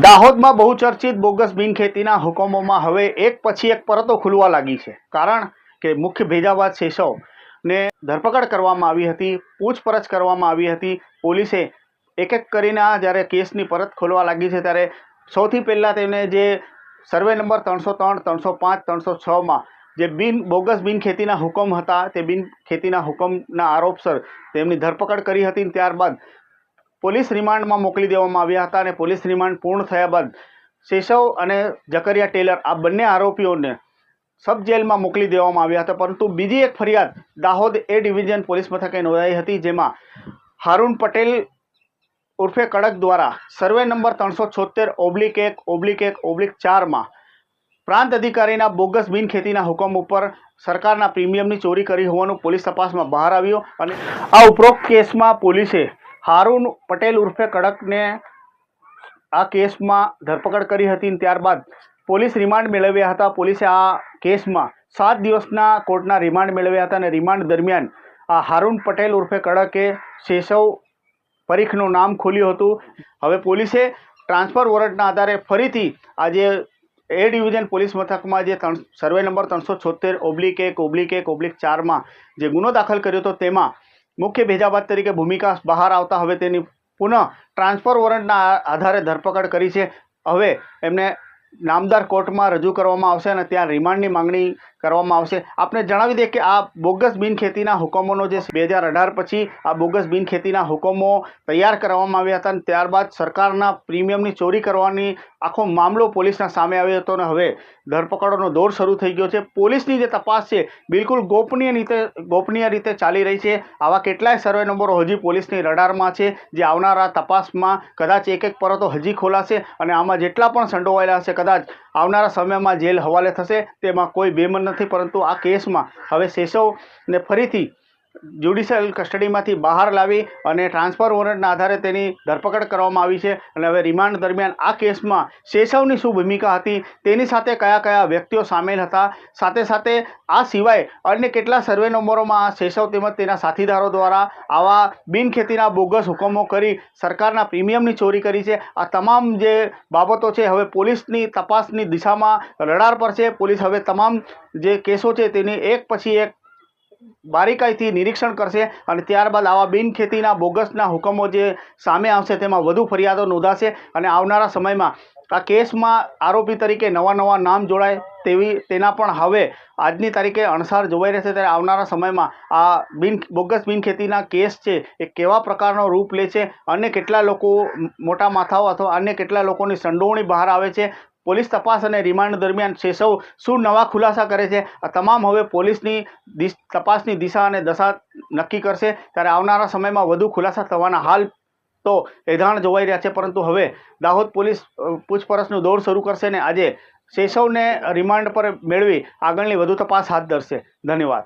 દાહોદમાં બહુચર્ચિત બોગસ બિનખેતીના હુકમોમાં હવે એક પછી એક પરતો ખુલવા લાગી છે. કારણ કે મુખ્ય ભેજાબાદ શેષવને ધરપકડ કરવામાં આવી હતી, પૂછપરછ કરવામાં આવી હતી. પોલીસે એક એક કરીને જ્યારે કેસની પરત ખોલવા લાગી છે ત્યારે સૌથી પહેલાં તેમને જે સર્વે નંબર 303, 305, 306માં જે બોગસ બિનખેતીના હુકમ હતા તે બિનખેતીના હુકમના આરોપસર તેમની ધરપકડ કરી હતી. ત્યારબાદ પોલીસ રિમાન્ડમાં મોકલી દેવામાં આવ્યા હતા અને પોલીસ રિમાન્ડ પૂર્ણ થયા બાદ શેષવ અને જકરિયા ટેલર આ બંને આરોપીઓને સબ જેલમાં મોકલી દેવામાં આવ્યા હતા. પરંતુ બીજી એક ફરિયાદ દાહોદ એ ડિવિઝન પોલીસ મથકે નોંધાઈ હતી, જેમાં હારૂન પટેલ ઉર્ફે કડક દ્વારા સર્વે નંબર 376/1/1/4માં પ્રાંત અધિકારીના બોગસ બિનખેતીના હુકમ ઉપર સરકારના પ્રીમિયમની ચોરી કરી હોવાનું પોલીસ તપાસમાં બહાર આવ્યું. અને આ ઉપરોક્ત કેસમાં પોલીસે હારૂન પટેલ ઉર્ફે કડકને આ કેસમાં ધરપકડ કરી હતી. ત્યારબાદ પોલીસ રિમાન્ડ મેળવ્યા હતા. પોલીસે આ કેસમાં 7 દિવસના કોર્ટના રિમાન્ડ મેળવ્યા હતા અને રિમાન્ડ દરમિયાન આ હારૂન પટેલ ઉર્ફે કડકે શેષવ પરીખનું નામ ખોલ્યું હતું. હવે પોલીસે ટ્રાન્સફર વોરંટના આધારે ફરીથી આજે એ ડિવિઝન પોલીસ મથકમાં જે સર્વે નંબર 376/1/1/4માં જે ગુનો દાખલ કર્યો હતો તેમાં મુખ્ય ભેજાબાદ તરીકે ભૂમિકા બહાર આવતા હવે તેની પુનઃ ટ્રાન્સફર વોરંટના આધારે ધરપકડ કરી છે. હવે એમને નામદાર કોર્ટમાં રજૂ કરવામાં આવશે અને ત્યાં રિમાન્ડની માંગણી કરવામાં આવશે. આપને જણાવી દઈએ કે આ બોગસ બિનખેતીના હુકમોનો જે 2018 પછી આ બોગસ બિનખેતીના હુકમો તૈયાર કરવામાં આવ્યા હતા અને ત્યારબાદ સરકારના પ્રીમિયમની ચોરી કરવાની આખો મામલો પોલીસના સામે આવ્યો હતો અને હવે ધરપકડોનો દોર શરૂ થઈ ગયો છે. પોલીસની જે તપાસ છે બિલકુલ ગોપનીય રીતે ચાલી રહી છે. આવા કેટલાય સર્વે નંબરો હજી પોલીસની રડારમાં છે, જે આવનારા તપાસમાં કદાચ એક એક પરતો હજી ખોલાશે અને આમાં જેટલા પણ સંડોવાયેલા હશે કદાચ આવનારા સમયમાં જેલ હવાલે થશે. તેમાં કોઈ બેમન નથી. પરંતુ આ કેસમાં હવે શેષવને ફરીથી જ્યુડિશિયલ કસ્ટડીમાંથી બહાર લાવી અને ટ્રાન્સફર વોરંટના આધારે તેની ધરપકડ કરવામાં આવી છે. અને હવે રિમાન્ડ દરમિયાન આ કેસમાં શેષવની શું ભૂમિકા હતી, તેની સાથે કયા કયા વ્યક્તિઓ સામેલ હતા, સાથે સાથે આ સિવાય અન્ય કેટલા સર્વે નંબરોમાં શેષવ તેમજ તેના સાથીદારો દ્વારા આવા બિનખેતીના બોગસ હુકમો કરી સરકારના પ્રીમિયમની ચોરી કરી છે. આ તમામ જે બાબતો છે હવે પોલીસની તપાસની દિશામાં રડાર પર છે. પોલીસ હવે તમામ જે કેસો છે તેની એક પછી એક બારીકાઈથી નિરીક્ષણ કરશે અને ત્યારબાદ આવા બિનખેતીના બોગસના હુકમો જે સામે આવશે તેમાં વધુ ફરિયાદો નોંધાશે અને આવનારા સમયમાં આ કેસમાં આરોપી તરીકે નવા નામ જોડાય તેના પણ હવે આજની તારીખે અણસાર જોવાઈ રહેશે. ત્યારે આવનારા સમયમાં આ બોગસ બિનખેતીના કેસ છે એ કેવા પ્રકારનો રૂપ લે છે, અન્ય કેટલા લોકો મોટા માથાઓ અથવા અન્ય કેટલા લોકોની સંડોવણી બહાર આવે છે, પોલીસ તપાસ અને રિમાન્ડ દરમિયાન શેષવ શું નવા ખુલાસા કરે છે, આ તમામ હવે પોલીસની તપાસની દિશા અને દશા નક્કી કરશે. ત્યારે આવનારા સમયમાં વધુ ખુલાસા થવાના હાલ તો એધાણ જોવાઈ રહ્યા છે. પરંતુ હવે દાહોદ પોલીસ પૂછપરછનું દોર શરૂ કરશે અને આજે શેષવને રિમાન્ડ પર મેળવી આગળની વધુ તપાસ હાથ ધરશે. ધન્યવાદ.